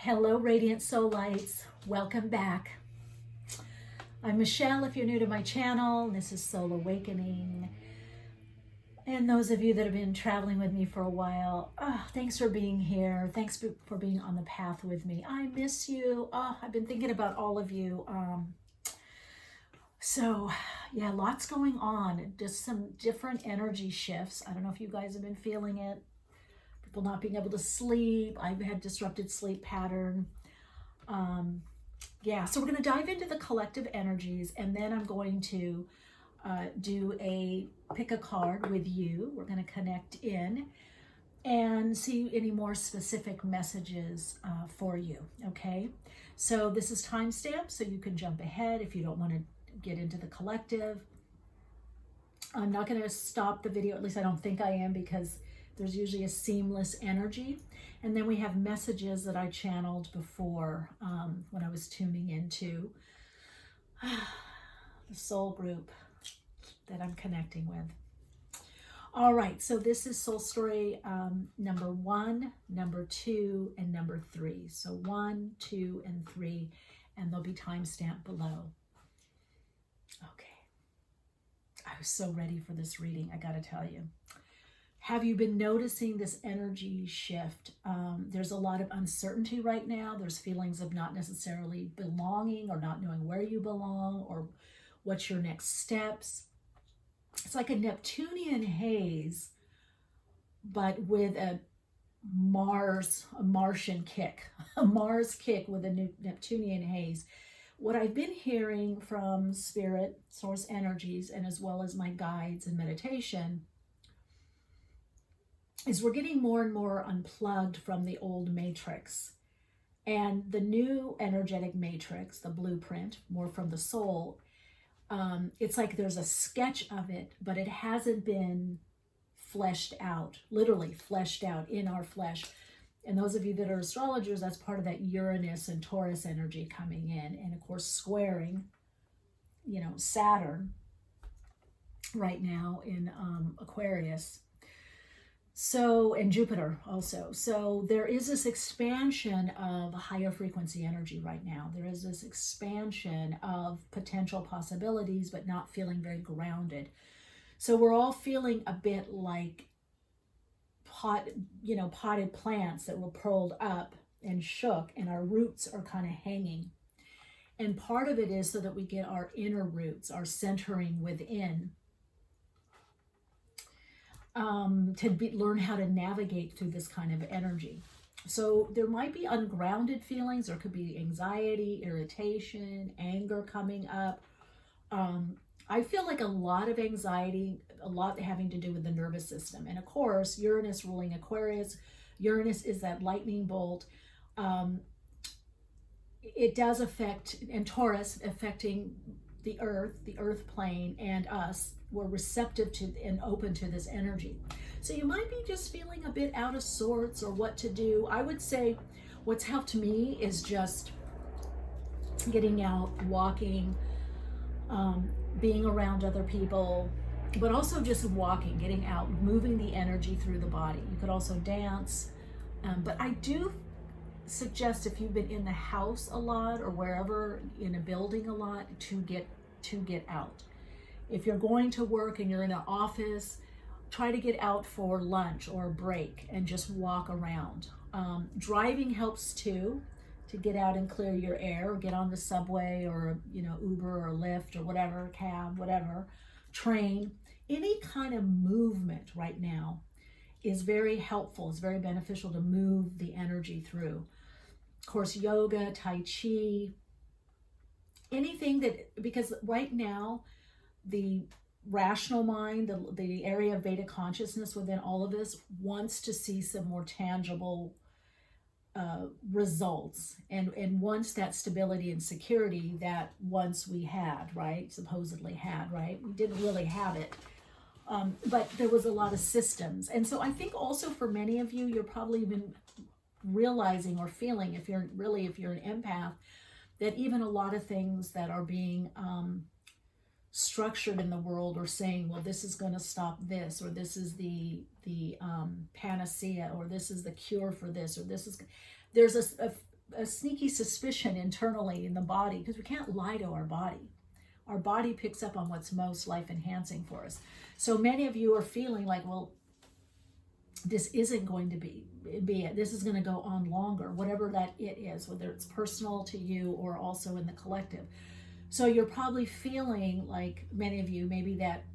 Hello, Radiant Soul Lights. Welcome back. I'm Michelle, if you're new to my channel. This is Soul Awakening. And those of you that have been traveling with me for a while, thanks for being here. Thanks for being on the path with me. I miss you. I've been thinking about all of you. So yeah, lots going on. Just some different energy shifts. I don't know if you guys have been feeling it. People not being able to sleep. I've had disrupted sleep pattern. Yeah, so we're going to dive into the collective energies, and then I'm going to pick a card with you. We're going to connect in and see any more specific messages for you. Okay, so this is timestamp, so you can jump ahead if you don't want to get into the collective. I'm not going to stop the video, at least I don't think I am, because there's usually a seamless energy. And then we have messages that I channeled before when I was tuning into the soul group that I'm connecting with. All right, so this is soul story number 1, number 2, and number 3. So 1, 2, and 3, and there'll be timestamp below. Okay. I was so ready for this reading, I gotta tell you. Have you been noticing this energy shift? There's a lot of uncertainty right now. There's feelings of not necessarily belonging or not knowing where you belong or what's your next steps. It's like a Neptunian haze, but with a Martian kick, a Mars kick with a Neptunian haze. What I've been hearing from spirit, source energies, and as well as my guides and meditation is we're getting more and more unplugged from the old matrix. And the new energetic matrix, the blueprint, more from the soul, it's like there's a sketch of it, but it hasn't been fleshed out, literally fleshed out in our flesh. And those of you that are astrologers, that's part of that Uranus and Taurus energy coming in. And of course, squaring, Saturn right now in Aquarius. So, and Jupiter also. So there is this expansion of higher frequency energy right now. There is this expansion of potential possibilities, but not feeling very grounded. So we're all feeling a bit like potted plants that were pulled up and shook, and our roots are kind of hanging. And part of it is so that we get our inner roots, our centering within, learn how to navigate through this kind of energy. So there might be ungrounded feelings. There could be anxiety, irritation, anger coming up. I feel like a lot of anxiety, a lot having to do with the nervous system. And of course, Uranus ruling Aquarius. Uranus is that lightning bolt. It does affect, and Taurus affecting the earth plane, and us. We're receptive to and open to this energy. So you might be just feeling a bit out of sorts or what to do. I would say what's helped me is just getting out, walking, being around other people, but also just walking, getting out, moving the energy through the body. You could also dance, but I do suggest, if you've been in the house a lot or wherever in a building a lot, to get out. If you're going to work and you're in an office, try to get out for lunch or a break and just walk around. Driving helps too, to get out and clear your air, or get on the subway or Uber or Lyft or whatever, cab, whatever, train. Any kind of movement right now is very helpful. It's very beneficial to move the energy through. Of course, yoga, Tai Chi, anything because right now, the rational mind, the area of beta consciousness within all of us wants to see some more tangible results and wants that stability and security that once we had, right? Supposedly had, right? We didn't really have it. But there was a lot of systems. And so I think also for many of you, you're probably even realizing or feeling, if you're an empath, that even a lot of things that are being structured in the world or saying, well, this is going to stop this, or this is the panacea, or this is the cure for this, or this is, there's a sneaky suspicion internally in the body, because we can't lie to our body. Our body picks up on what's most life enhancing for us. So many of you are feeling like, well, this isn't going to be it. This is going to go on longer, whatever that it is, whether it's personal to you or also in the collective. So you're probably feeling like, many of you, maybe that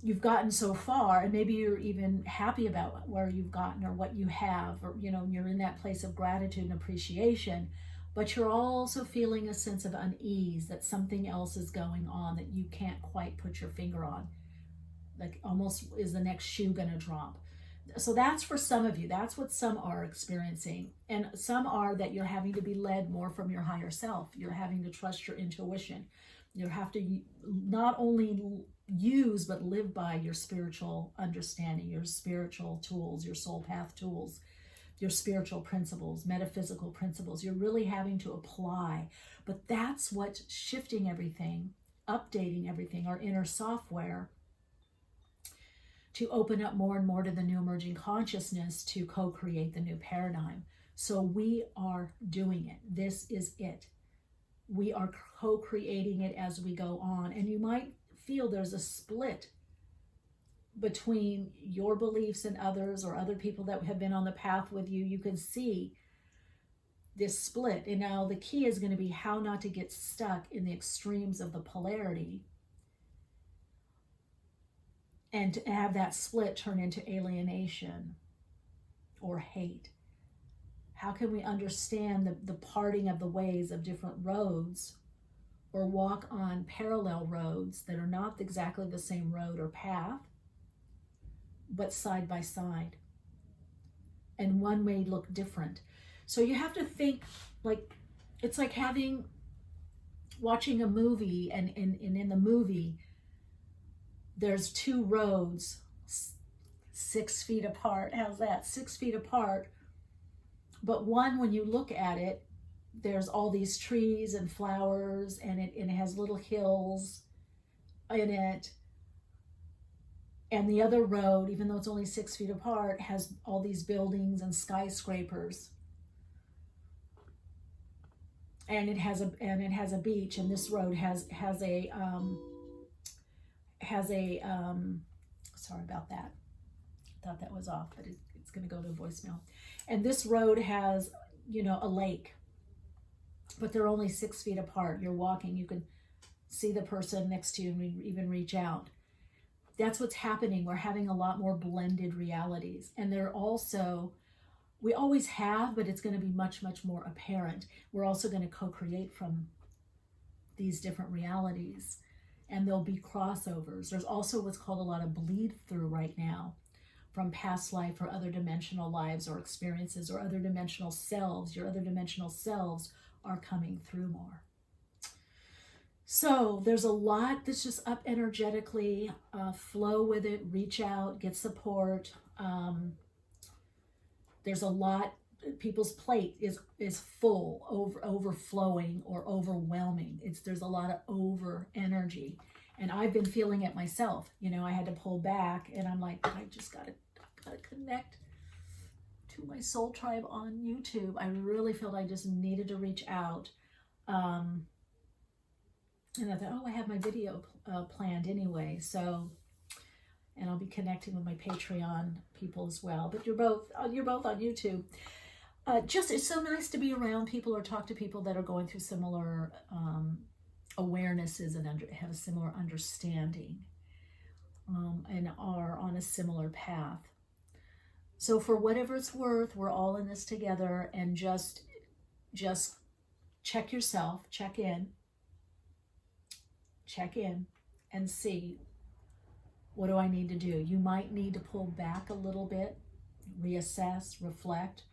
you've gotten so far, and maybe you're even happy about where you've gotten or what you have, or, you know, you're in that place of gratitude and appreciation, but you're also feeling a sense of unease that something else is going on that you can't quite put your finger on. Like, almost, is the next shoe going to drop? So that's for some of you. That's what some are experiencing. And some are that you're having to be led more from your higher self. You're having to trust your intuition. You have to not only use but live by your spiritual understanding, your spiritual tools, your soul path tools, your spiritual principles, metaphysical principles. You're really having to apply. But that's what's shifting everything, updating everything, our inner software, to open up more and more to the new emerging consciousness, to co-create the new paradigm. So we are doing it. This is it. We are co-creating it as we go on. And you might feel there's a split between your beliefs and others, or other people that have been on the path with you. You can see this split. And now the key is going to be how not to get stuck in the extremes of the polarity, and to have that split turn into alienation or hate. How can we understand the parting of the ways of different roads, or walk on parallel roads that are not exactly the same road or path, but side by side? And one may look different. So you have to think, like, it's like watching a movie, and in the movie, there's two roads 6 feet apart. How's that? 6 feet apart. But one, when you look at it, there's all these trees and flowers, and it has little hills in it. And the other road, even though it's only 6 feet apart, has all these buildings and skyscrapers. And it has a beach, and this road has a sorry about that. I thought that was off, but it's going to go to voicemail. And this road has, you know, a lake, but they're only 6 feet apart. You're walking, you can see the person next to you and even reach out. That's what's happening. We're having a lot more blended realities. And they're also, we always have, but it's going to be much, much more apparent. We're also going to co-create from these different realities, and there'll be crossovers. There's also what's called a lot of bleed through right now, from past life or other dimensional lives or experiences or other dimensional selves. Your other dimensional selves are coming through more. So there's a lot that's just up energetically. Flow with it, reach out, get support. There's a lot. People's plate is full, overflowing or overwhelming. There's a lot of over energy, and I've been feeling it myself. You know, I had to pull back, and I'm like, I just gotta connect to my soul tribe on YouTube. I really felt I just needed to reach out. And I thought, oh, I have my video planned anyway, so, and I'll be connecting with my Patreon people as well. But you're both on YouTube. Just, it's so nice to be around people or talk to people that are going through similar awarenesses and have a similar understanding, and are on a similar path. So for whatever it's worth, we're all in this together, and just check yourself, check in and see, what do I need to do? You might need to pull back a little bit, reassess, reflect.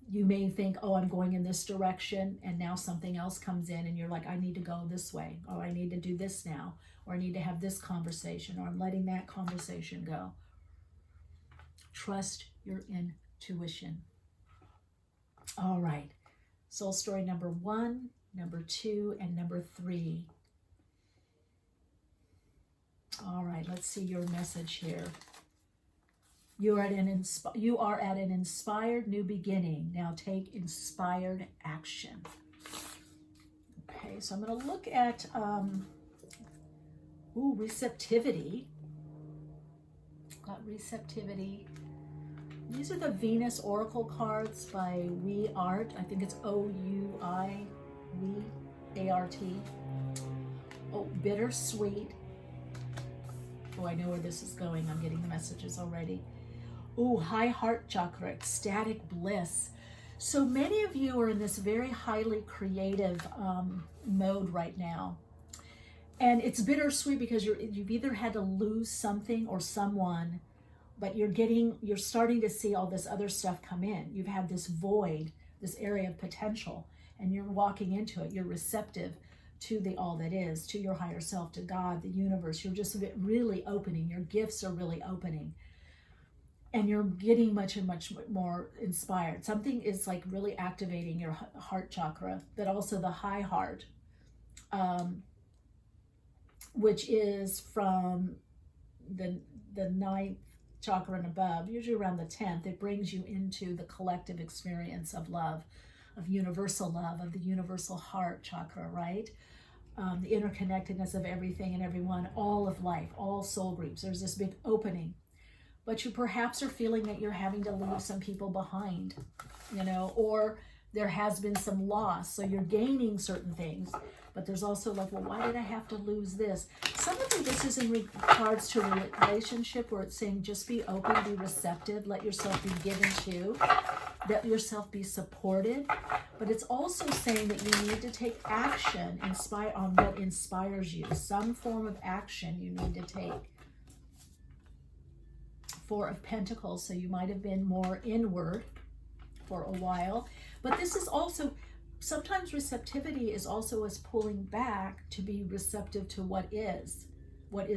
You may think, oh, I'm going in this direction, and now something else comes in, and you're like, I need to go this way, or I need to do this now, or I need to have this conversation, or I'm letting that conversation go. Trust your intuition. All right. Soul story number 1, number 2, and number 3. All right, let's see your message here. You are at an inspired new beginning. Now take inspired action. Okay, so I'm going to look at receptivity. Got receptivity. These are the Venus Oracle cards by We Art. I think it's O-U-I, We, A-R-T. Oh, bittersweet. Oh, I know where this is going. I'm getting the messages already. Oh, high heart chakra, ecstatic bliss. So many of you are in this very highly creative mode right now. And it's bittersweet because you've either had to lose something or someone, but you're starting to see all this other stuff come in. You've had this void, this area of potential, and you're walking into it. You're receptive to the all that is, to your higher self, to God, the universe. You're just really opening. Your gifts are really opening. And you're getting much and much more inspired. Something is like really activating your heart chakra, but also the high heart, which is from the ninth chakra and above, usually around the 10th. It brings you into the collective experience of love, of universal love, of the universal heart chakra, right? The interconnectedness of everything and everyone, all of life, all soul groups. There's this big opening. But you perhaps are feeling that you're having to leave some people behind, or there has been some loss. So you're gaining certain things, but there's also like, well, why did I have to lose this? Some of you, this is in regards to a relationship where it's saying just be open, be receptive, let yourself be given to, let yourself be supported. But it's also saying that you need to take action on what inspires you. Some form of action you need to take. Four of Pentacles, so you might have been more inward for a while. But this is also, sometimes receptivity is also us pulling back to be receptive to what is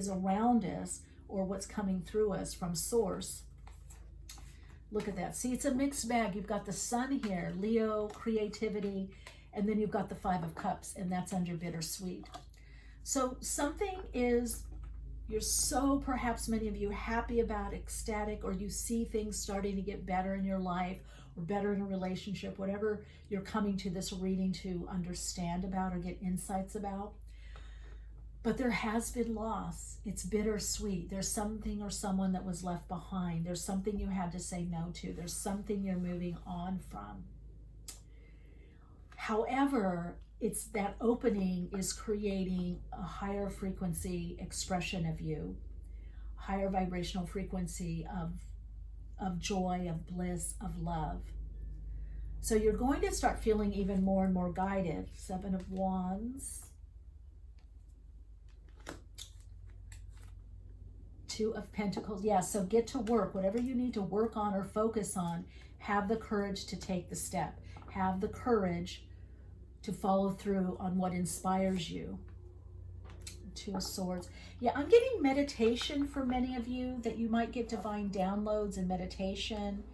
around us, or what's coming through us from source. Look at that. See, it's a mixed bag. You've got the sun here, Leo, creativity, and then you've got the Five of Cups, and that's under bittersweet. So something is, you're so, perhaps many of you, happy about, ecstatic, or you see things starting to get better in your life or better in a relationship, whatever you're coming to this reading to understand about or get insights about. But there has been loss. It's bittersweet. There's something or someone that was left behind. There's something you had to say no to. There's something you're moving on from. However, it's that opening is creating a higher frequency expression of you, higher vibrational frequency of joy, of bliss, of love. So you're going to start feeling even more and more guided. Seven of Wands. Two of Pentacles. Yeah, so get to work. Whatever you need to work on or focus on, have the courage to take the step. Have the courage to follow through on what inspires you. Two of Swords. Yeah, I'm getting meditation for many of you, that you might get divine downloads and meditation.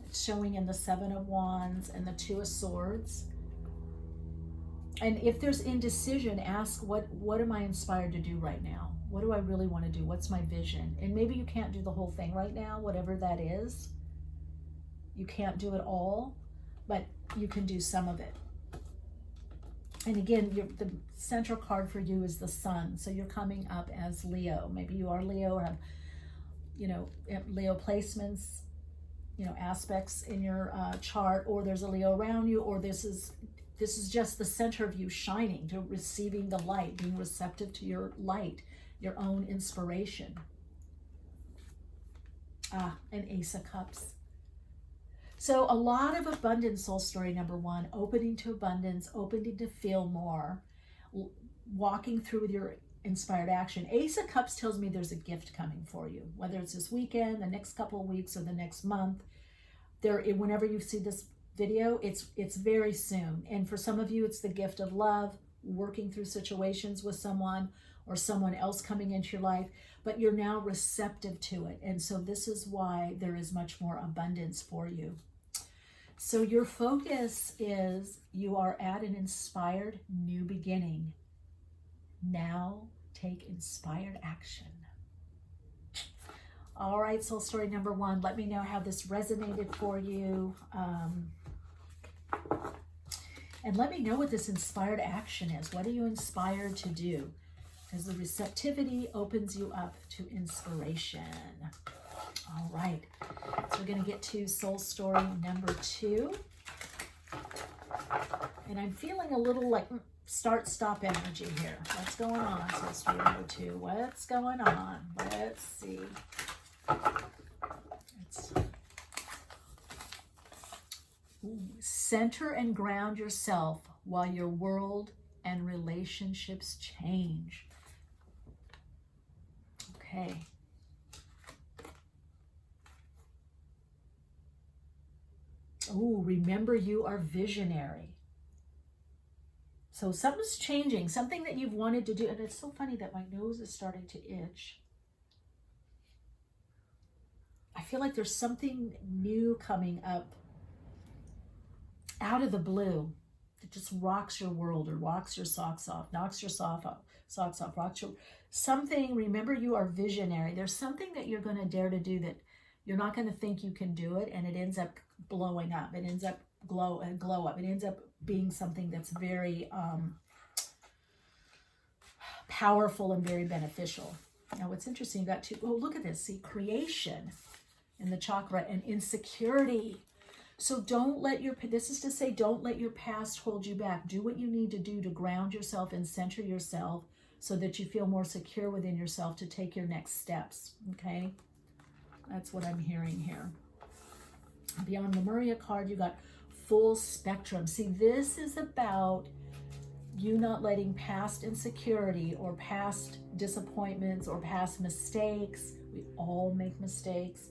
It's showing in the Seven of Wands and the Two of Swords. And if there's indecision, ask, what am I inspired to do right now? What do I really want to do? What's my vision? And maybe you can't do the whole thing right now, whatever that is. You can't do it all, but you can do some of it. And again, the central card for you is the Sun. So you're coming up as Leo. Maybe you are Leo, or have, Leo placements, aspects in your chart, or there's a Leo around you, or this is just the center of you shining, to receiving the light, being receptive to your light, your own inspiration. An Ace of Cups. So a lot of abundance, soul story number one, opening to abundance, opening to feel more, walking through with your inspired action. Ace of Cups tells me there's a gift coming for you, whether it's this weekend, the next couple of weeks, or the next month. Whenever you see this video, it's very soon. And for some of you, it's the gift of love, working through situations with someone, or someone else coming into your life, but you're now receptive to it. And so this is why there is much more abundance for you. So your focus is, you are at an inspired new beginning. Now take inspired action. All right, soul story number 1. Let me know how this resonated for you. And let me know what this inspired action is. What are you inspired to do? Because the receptivity opens you up to inspiration. All right. So we're going to get to soul story number 2. And I'm feeling a little like start-stop energy here. What's going on, soul story number 2? What's going on? Let's see. Center and ground yourself while your world and relationships change. Okay. Oh, remember you are visionary. So something's changing, something that you've wanted to do. And it's so funny that my nose is starting to itch. I feel like there's something new coming up out of the blue that just rocks your world, or rocks your socks off, knocks your socks off, rocks your something. Remember, you are visionary. There's something that you're going to dare to do that you're not going to think you can do it, and it ends up blowing up. It ends up glow up. It ends up being something that's very powerful and very beneficial. Now, what's interesting, you got to, oh, look at this. See, creation in the chakra and insecurity. So don't let your, this is to say, don't let your past hold you back. Do what you need to do to ground yourself and center yourself so that you feel more secure within yourself to take your next steps, okay? That's what I'm hearing here. Beyond Lemuria card, you got full spectrum. See, this is about you not letting past insecurity or past disappointments or past mistakes, we all make mistakes,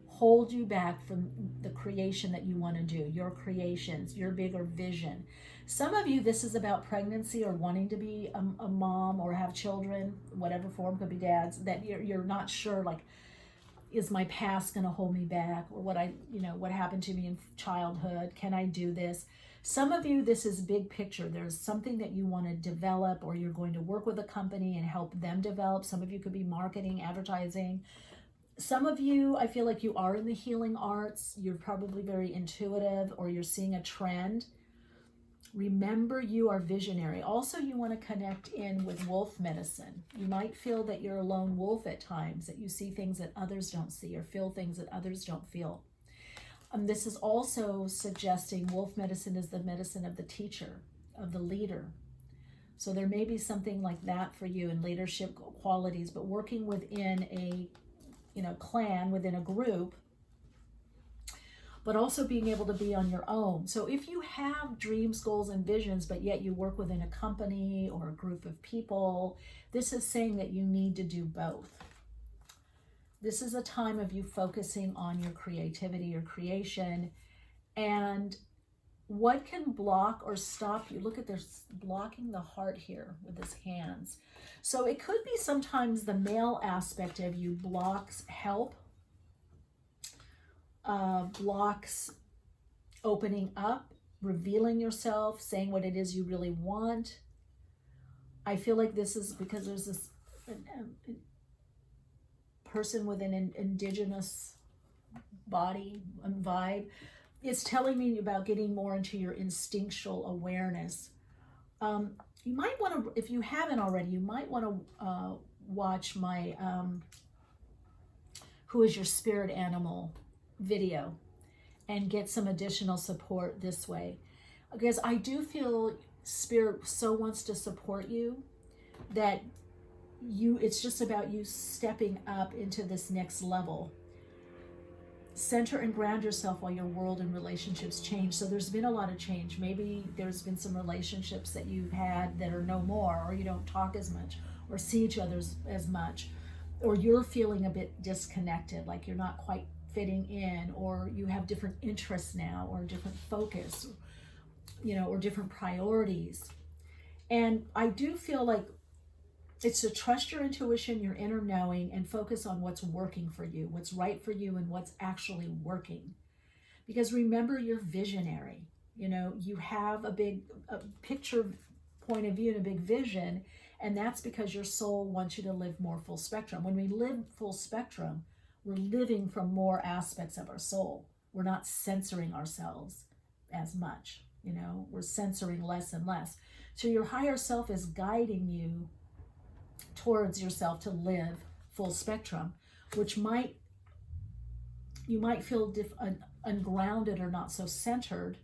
hold you back from the creation that you want to do, your creations, your bigger vision. Some of you, this is about pregnancy or wanting to be a mom or have children, whatever form, could be dads, that you're not sure, like, is my past going to hold me back, or what happened to me in childhood? Can I do this? Some of you, this is big picture. There's something that you want to develop, or you're going to work with a company and help them develop. Some of you could be marketing, advertising. Some of you, I feel like you are in the healing arts. You're probably very intuitive, or you're seeing a trend. Remember, you are visionary. Also, you want to connect in with wolf medicine. You might feel that you're a lone wolf at times, that you see things that others don't see, or feel things that others don't feel. This is also suggesting wolf medicine is the medicine of the teacher, of the leader. So there may be something like that for you in leadership qualities, but working within a clan, within a group, but also being able to be on your own. So if you have dreams, goals, and visions, but yet you work within a company or a group of people, this is saying that you need to do both. This is a time of you focusing on your creativity, your creation, and what can block or stop you. Look at this, blocking the heart here with his hands. So it could be sometimes the male aspect of you blocks help, blocks opening up, revealing yourself, saying what it is you really want. I feel like this is because there's this person with an indigenous body and vibe. It's telling me about getting more into your instinctual awareness. You might want to, if you haven't already, you might want to watch my Who is Your Spirit Animal video and get some additional support this way. Because I do feel Spirit so wants to support you that it's just about you stepping up into this next level. Center and ground yourself while your world and relationships change. So there's been a lot of change. Maybe there's been some relationships that you've had that are no more, or you don't talk as much or see each other as much, or you're feeling a bit disconnected, like you're not quite fitting in, or you have different interests now, or different focus, or different priorities. And I do feel like it's to trust your intuition, your inner knowing, and focus on what's working for you, what's right for you, and what's actually working. Because remember, you're visionary. You have a picture point of view and a big vision, and that's because your soul wants you to live more full spectrum. When we live full spectrum, We're living from more aspects of our soul. We're not censoring ourselves as much, you know, we're censoring less and less. So your higher self is guiding you towards yourself to live full spectrum, which you might feel ungrounded or not so centered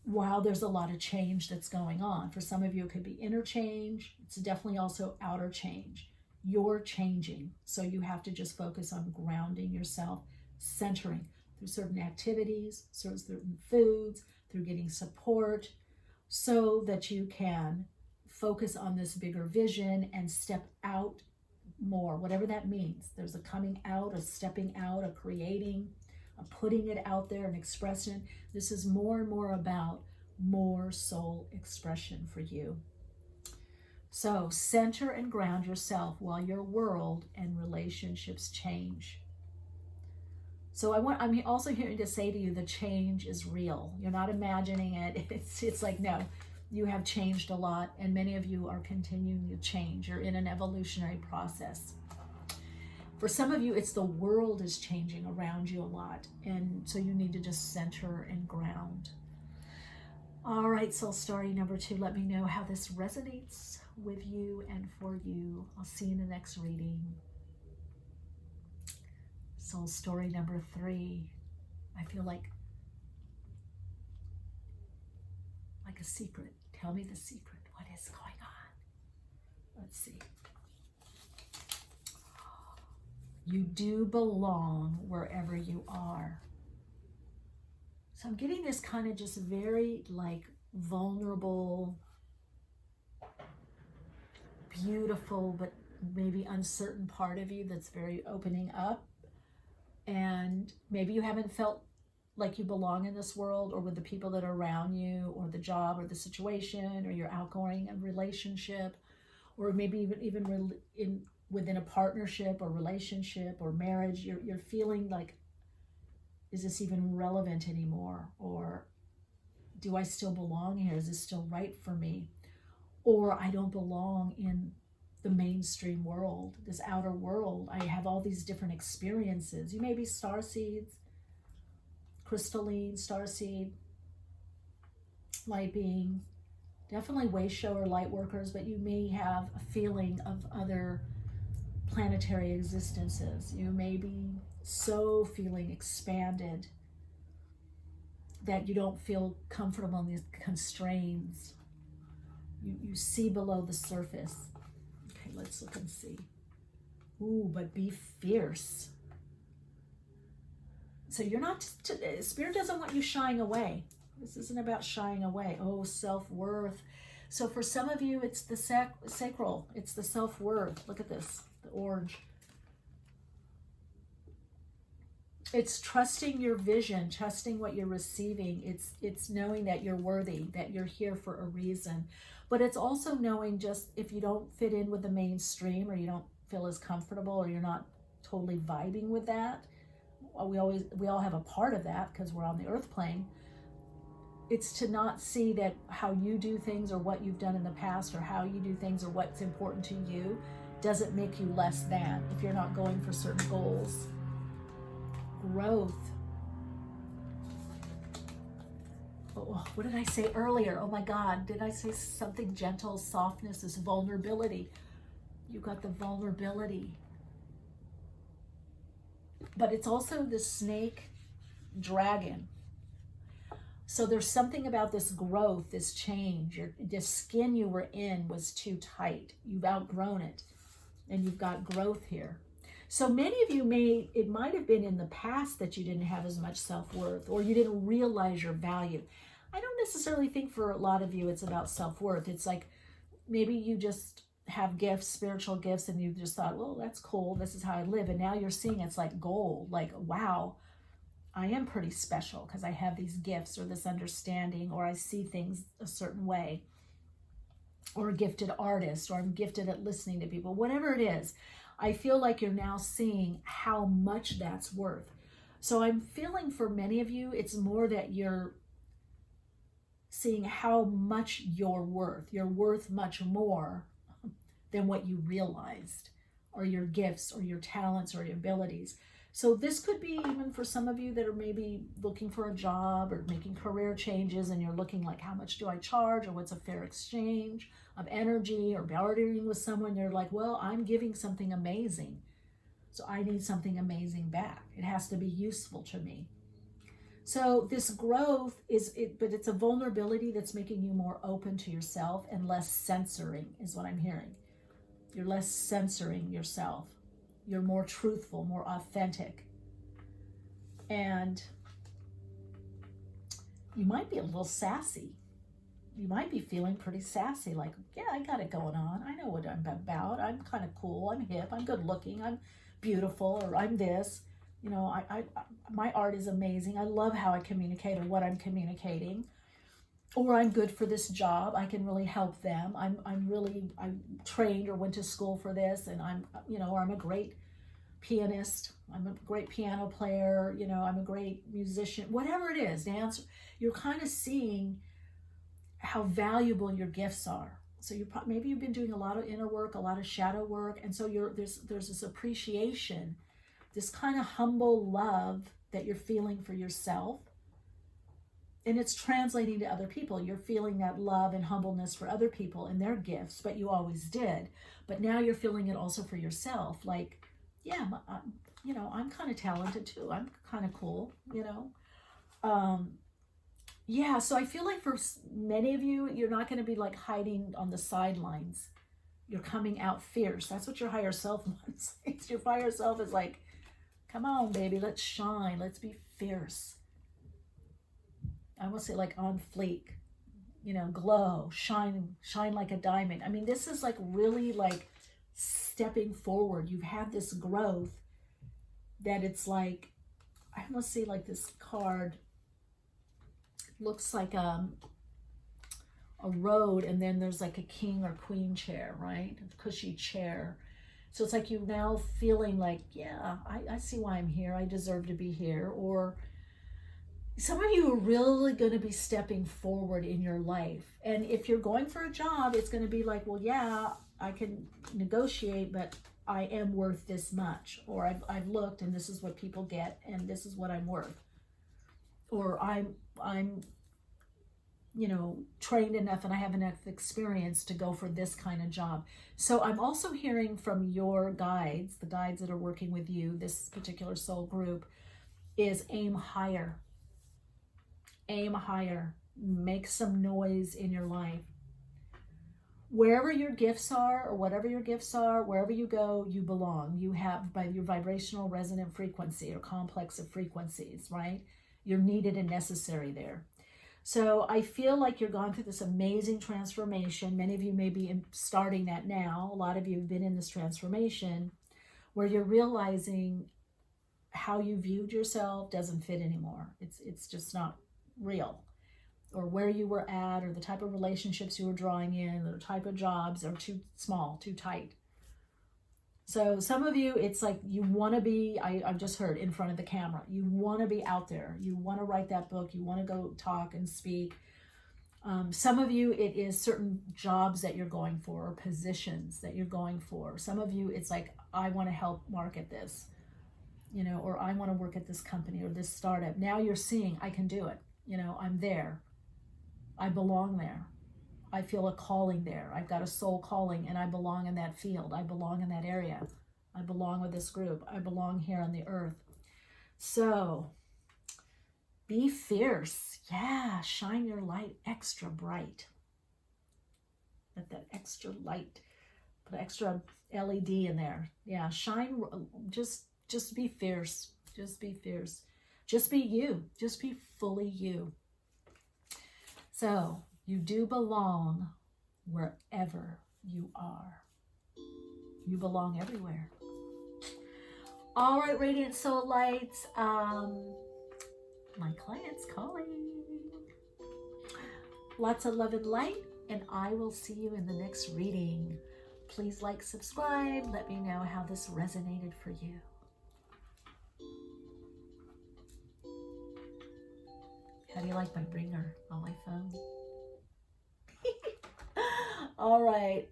while there's a lot of change that's going on. For some of you, it could be inner change. It's definitely also outer change. You're changing. So you have to just focus on grounding yourself, centering through certain activities, certain foods, through getting support, so that you can focus on this bigger vision and step out more, whatever that means. There's a coming out, a stepping out, a creating, a putting it out there, an expression. This is more and more about more soul expression for you. So center and ground yourself while your world and relationships change. So I'm also hearing to say to you, the change is real. You're not imagining it. It's like, no, you have changed a lot, and many of you are continuing to change. You're in an evolutionary process. For some of you, it's the world is changing around you a lot, and so you need to just center and ground. All right, soul story number 2. Let me know how this resonates with you and for you. I'll see you in the next reading. Soul story number 3. I feel like a secret. Tell me the secret. What is going on? Let's see. You do belong wherever you are. So I'm getting this kind of just very like vulnerable, beautiful, but maybe uncertain part of you that's very opening up. And maybe you haven't felt like you belong in this world, or with the people that are around you, or the job, or the situation, or you're outgoing a relationship, or maybe even within a partnership or relationship or marriage, you're feeling like, is this even relevant anymore? Or do I still belong here? Is this still right for me? Or I don't belong in the mainstream world, this outer world. I have all these different experiences. You may be starseeds, crystalline, starseed, light beings, definitely way shower light workers, but you may have a feeling of other planetary existences. You may be so feeling expanded that you don't feel comfortable in these constraints. You see below the surface. Okay, let's look and see. Ooh, but be fierce. So you're not, Spirit doesn't want you shying away. This isn't about shying away. Oh, self-worth. So for some of you, it's the sacral. It's the self-worth. Look at this, the orange. It's trusting your vision, trusting what you're receiving. It's knowing that you're worthy, that you're here for a reason. But it's also knowing, just if you don't fit in with the mainstream, or you don't feel as comfortable, or you're not totally vibing with that, we all have a part of that because we're on the earth plane. It's to not see that how you do things, or what you've done in the past, or how you do things, or what's important to you doesn't make you less than if you're not going for certain goals. Growth. Oh, what did I say earlier? Oh my God, did I say something gentle? Softness is vulnerability. You got the vulnerability. But it's also the snake dragon. So there's something about this growth, this change. The skin you were in was too tight. You've outgrown it, and you've got growth here. So many of you it might have been in the past that you didn't have as much self-worth, or you didn't realize your value. I don't necessarily think for a lot of you it's about self-worth. It's like maybe you just have gifts, spiritual gifts, and you just thought, well, that's cool. This is how I live. And now you're seeing it's like gold, like, wow, I am pretty special because I have these gifts, or this understanding, or I see things a certain way, or a gifted artist, or I'm gifted at listening to people, whatever it is. I feel like you're now seeing how much that's worth. So I'm feeling for many of you, it's more that you're seeing how much you're worth. You're worth much more than what you realized. or your gifts or your talents or your abilities. So this could be even for some of you that are maybe looking for a job or making career changes, and you're looking like, how much do I charge, or what's a fair exchange of energy, or bartering with someone. You're like, well, I'm giving something amazing, so I need something amazing back. It has to be useful to me. So this growth but it's a vulnerability that's making you more open to yourself and less censoring, is what I'm hearing. You're less censoring yourself. You're more truthful, more authentic. And you might be a little sassy. You might be feeling pretty sassy, like, yeah, I got it going on. I know what I'm about. I'm kind of cool. I'm hip. I'm good looking. I'm beautiful, or I'm this. You know, my art is amazing. I love how I communicate or what I'm communicating. Or I'm good for this job. I can really help them. I'm trained or went to school for this, and or I'm a great pianist. I'm a great piano player. I'm a great musician. Whatever it is, dance. You're kind of seeing how valuable your gifts are. So maybe you've been doing a lot of inner work, a lot of shadow work, and so there's this appreciation, this kind of humble love that you're feeling for yourself. And it's translating to other people. You're feeling that love and humbleness for other people and their gifts, but you always did. But now you're feeling it also for yourself. Like, yeah, I'm kind of talented too. I'm kind of cool, Yeah, so I feel like for many of you, you're not going to be like hiding on the sidelines. You're coming out fierce. That's what your higher self wants. Your higher self is like, come on, baby, let's shine. Let's be fierce. I will say like on fleek, glow, shine like a diamond. I mean, this is like really like stepping forward. You've had this growth that it's like, I almost see like this card looks like a road, and then there's like a king or queen chair, right? A cushy chair. So it's like you now feeling like, yeah, I see why I'm here. I deserve to be here. Or some of you are really going to be stepping forward in your life. And if you're going for a job, it's going to be like, well, yeah, I can negotiate, but I am worth this much. Or I've looked, and this is what people get, and this is what I'm worth. Or I'm trained enough and I have enough experience to go for this kind of job. So I'm also hearing from your guides, the guides that are working with you, this particular soul group, is aim higher. Aim higher. Make some noise in your life. Wherever your gifts are, or whatever your gifts are, wherever you go, you belong. You have, by your vibrational resonant frequency or complex of frequencies, right? You're needed and necessary there. So I feel like you're going through this amazing transformation. Many of you may be starting that now. A lot of you have been in this transformation where you're realizing how you viewed yourself doesn't fit anymore. It's just not real. Or where you were at, or the type of relationships you were drawing in, or the type of jobs are too small, too tight. So some of you, it's like you want to be, I've just heard, in front of the camera. You want to be out there. You want to write that book. You want to go talk and speak. Some of you, it is certain jobs that you're going for, or positions that you're going for. Some of you, it's like, I want to help market this, or I want to work at this company or this startup. Now you're seeing, I can do it. I'm there. I belong there. I feel a calling there. I've got a soul calling, and I belong in that field. I belong in that area. I belong with this group. I belong here on the earth. So be fierce. Yeah, shine your light extra bright. Let that extra light, put extra LED in there. Yeah, shine, just be fierce. Just be fierce. Just be you. Just be fully you. So you do belong wherever you are. You belong everywhere. All right, Radiant Soul Lights. My client's calling. Lots of love and light, and I will see you in the next reading. Please like, subscribe. Let me know how this resonated for you. How do you like my ringer on my phone? All right.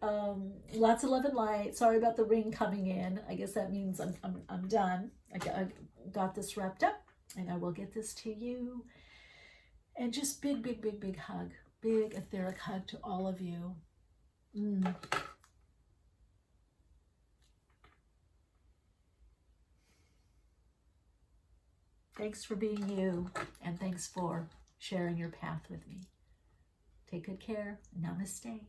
Lots of love and light. Sorry about the ring coming in. I guess that means I'm done. I got this wrapped up, and I will get this to you. And just big, big, big, big hug. Big etheric hug to all of you. Thanks for being you, and thanks for sharing your path with me. Take good care. Namaste.